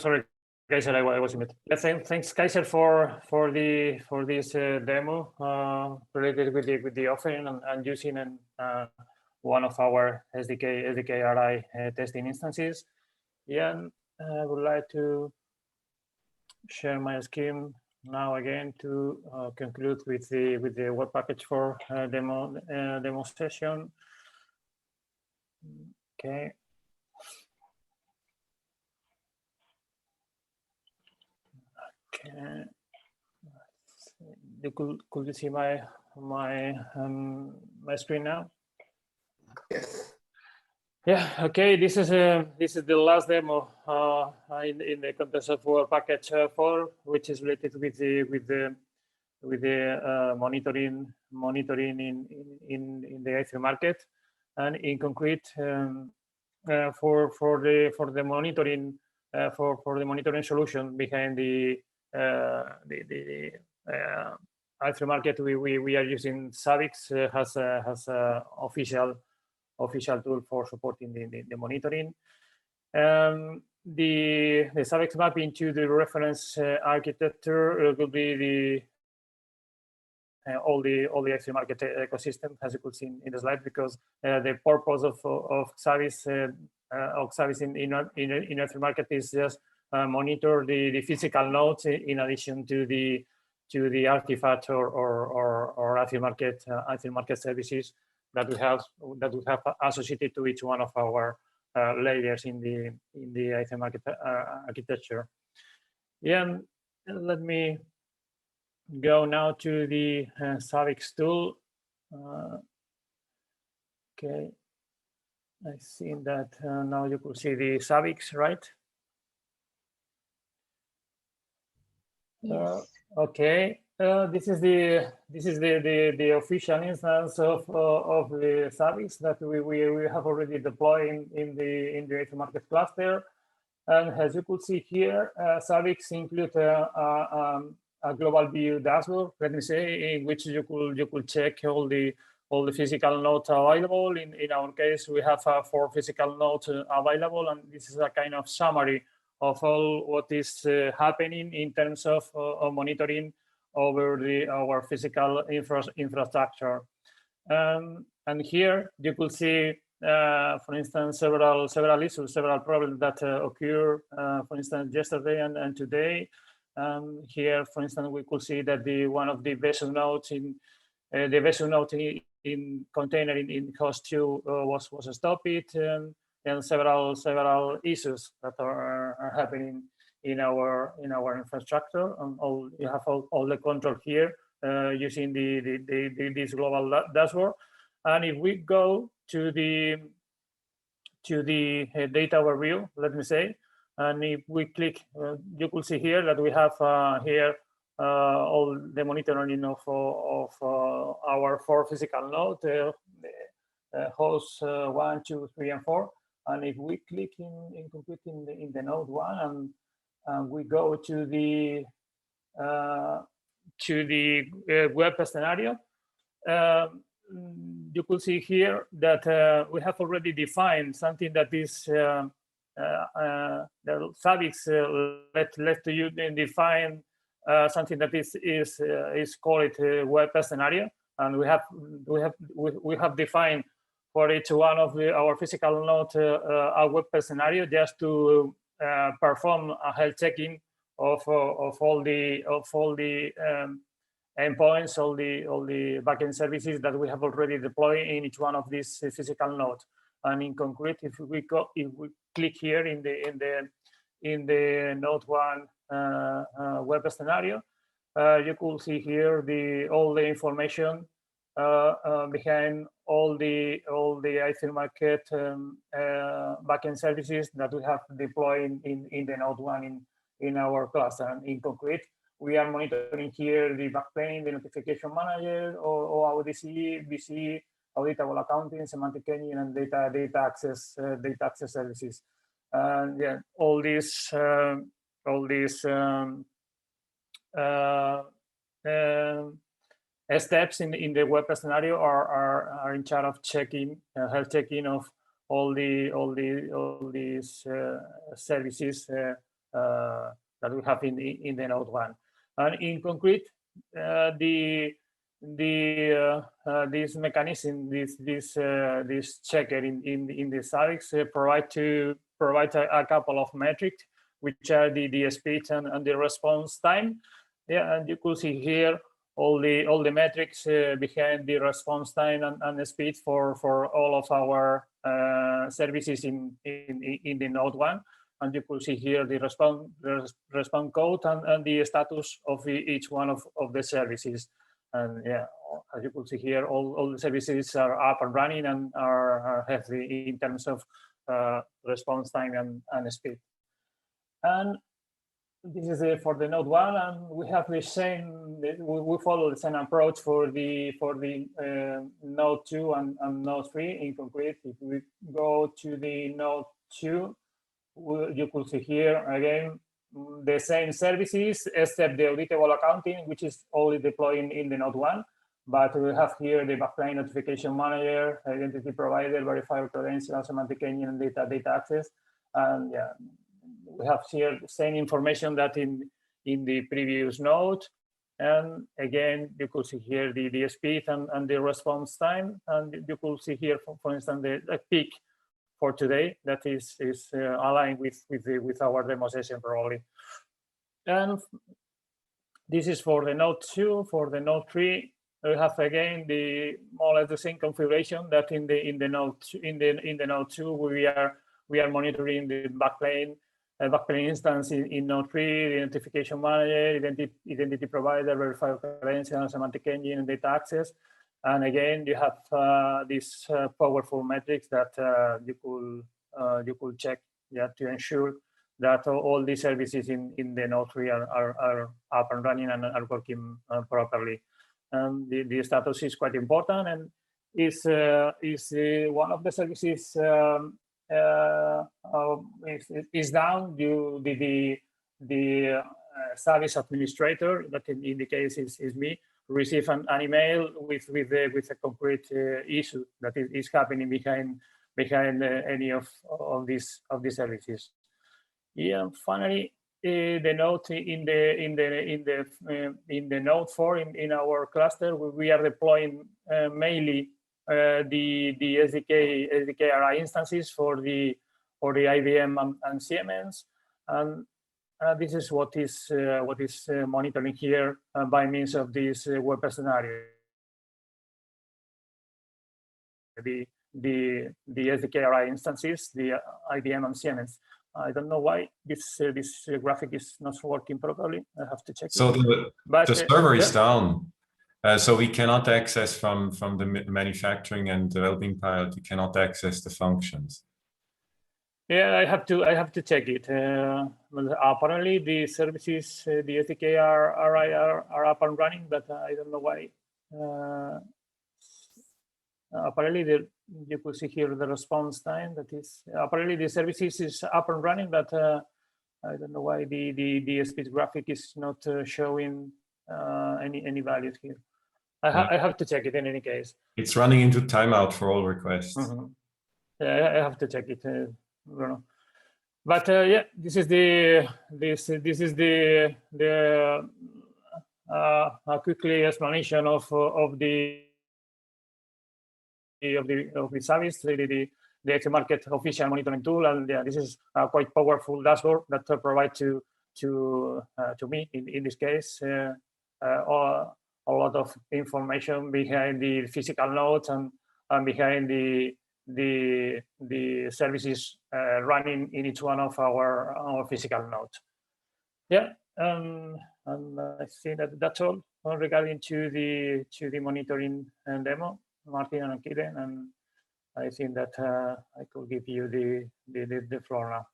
sorry, Kaiser, I was in it. Let's say thanks, Kaiser, for this demo related with the offering and using one of our SDK RI testing instances. Yeah, I would like to share my screen now again to conclude with the web package for demo session. Okay. Okay. Could you see my screen now? Yes. Yeah. Okay. This is the last demo in the context of web package 4, which is related with the monitoring in the Ether market, and in concrete for the monitoring for the monitoring solution behind the Ether market. We are using Savix has a official tool for supporting the monitoring. The Savix mapping to the reference architecture will be the all the Ether market ecosystem, as you could see in the slide, because the purpose of Savix in Ether market is just monitor the physical nodes in addition to the artifact or Ether market services that we have associated to each one of our layers in the Ether market architecture. Yeah, let me go now to the Savix tool. Okay, I see that now you could see the Savix, right? Yes. Okay. This is the official instance of the Savix that we have already deployed in the Ether market cluster. And as you could see here, Savix includes a global view dashboard, let me say, in which you could check all the physical nodes available. In our case, we have 4 physical nodes available, and this is a kind of summary of all what is happening in terms of monitoring over our physical infrastructure. And here you could see, for instance, several issues, several problems that occur, for instance, yesterday and today. Here, for instance, we could see that one of the vessel nodes in container in host 2 was stopped, and several issues that are happening in our infrastructure. And you have all the control here using this global dashboard. And if we go to the data overview, let me say, and if we click, you could see here that we have here all the monitoring of our 4 physical nodes, hosts 1, 2, 3, and 4. And if we click in the node 1 and we go to the web scenario, you could see here that we have already defined something that is the Savix let to you define something that is called web scenario, and we have defined for each one of our physical nodes a web scenario just to perform a health checking of all the endpoints, all the backend services that we have already deployed in each one of these physical nodes. And in concrete, if we click here in the node 1 web scenario, you could see here all the information behind all the Ether market backend services that we have deployed in the node 1 in our cluster. And in concrete, we are monitoring here the Backplane, the notification manager, or ODC, BC, auditable accounting, semantic keying, and data access services. And yeah, all these steps in the web scenario are in charge of checking health checking of all these services that we have in the node 1. And in concrete, this mechanism, this checker in the SAVIX provide a couple of metrics, which are the speed and the response time. Yeah, and you could see here all the metrics behind the response time and the speed for all of our services in the node 1. And you could see here the response code and the status of each one of the services. And yeah, as you could see here, all the services are up and running and are healthy in terms of response time and speed. And this is for the node 1, and we have the same. We follow the same approach for the node 2 and node 3. In concrete, if we go to the node 2, you could see here again the same services except the auditable accounting, which is only deployed in the node 1. But we have here the Backplane notification manager, identity provider, verifier credentials, semantic engine, and data access. And yeah, we have here the same information that in the previous node. And again, you could see here the speed and the response time. And you could see here, for instance, the peak for today that is aligned with our demo session probably. And this is for the node 2. For the node 3, we have again the more or less the same configuration that in the node 2 we are monitoring the Backplane instance in node 3, the identification manager, identity provider, verifier credentials, semantic engine, and data access. And again, you have these powerful metrics that you could check, yeah, to ensure that all these services in the node 3 are up and running and are working properly. And the status is quite important, and is one of the services is down due to the service administrator, that in the case is me, receive an email with a concrete issue that is happening behind any of these services. Yeah, finally, the node in the node 4 in our cluster, we are deploying mainly the SDK RI instances for the IBM and Siemens, and this is what is monitoring here by means of this web scenario. The SDK RI instances, the IBM and Siemens. I don't know why this graphic is not working properly. I have to check. So the server is down. So we cannot access from the manufacturing and developing pilot. We cannot access the functions. Yeah, I have to check it. Apparently, the services, the SDK are up and running, but I don't know why. Apparently, you could see here the response time. That is apparently the services is up and running, but I don't know why the speed graphic is not showing any values here. I have to check it in any case. It's running into timeout for all requests. Mm-hmm. Yeah, I have to check it. But yeah, this is the quickly explanation of the service, the market official monitoring tool, and yeah, this is a quite powerful dashboard that provide to me in this case a lot of information behind the physical nodes and behind the services running in each one of our physical nodes. Yeah, and I think that's all regarding to the monitoring and demo, Martin and Kiren, and I think that I could give you the floor now.